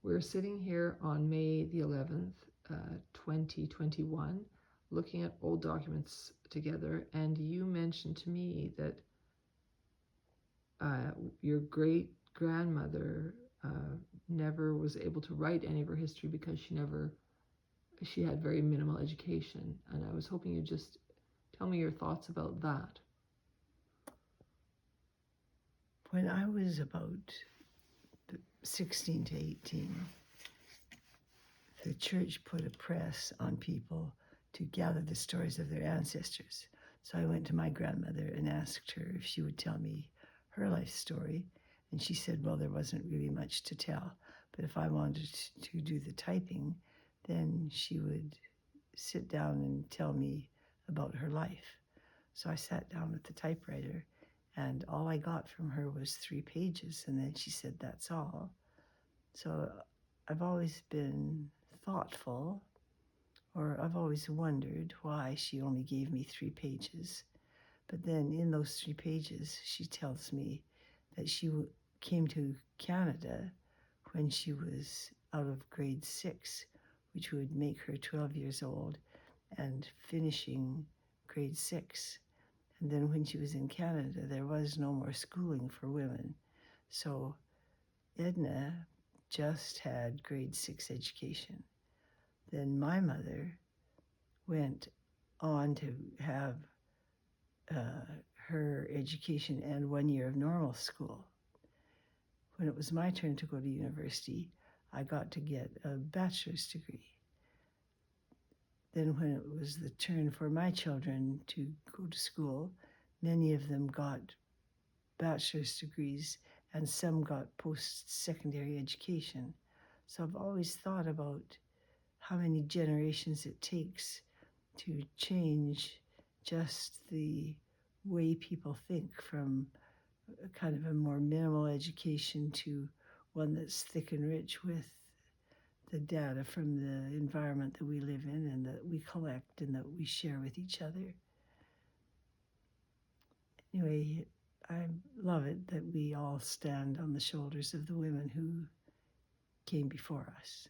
We're sitting here on May the 11th, 2021, looking at old documents together, and you mentioned to me that your great-grandmother never was able to write any of her history because she had very minimal education, and I was hoping you'd just tell me your thoughts about that. When I was about 16 to 18, the church put a press on people to gather the stories of their ancestors. So I went to my grandmother and asked her if she would tell me her life story. And she said, well, there wasn't really much to tell. But if I wanted to do the typing, then she would sit down and tell me about her life. So I sat down with the typewriter, and all I got from her was 3 pages. And then she said, that's all. So I've always been thoughtful, or I've always wondered why she only gave me 3 pages. But then in those 3 pages, she tells me that she came to Canada when she was out of grade 6, which would make her 12 years old and finishing grade 6. And then when she was in Canada, there was no more schooling for women. So Edna just had grade 6 education. Then my mother went on to have her education and 1 year of normal school. When it was my turn to go to university, I got to get a bachelor's degree. Then when it was the turn for my children to go to school, many of them got bachelor's degrees and some got post-secondary education. So I've always thought about how many generations it takes to change just the way people think from a kind of a more minimal education to one that's thick and rich with the data from the environment that we live in and that we collect and that we share with each other. Anyway, I love it that we all stand on the shoulders of the women who came before us.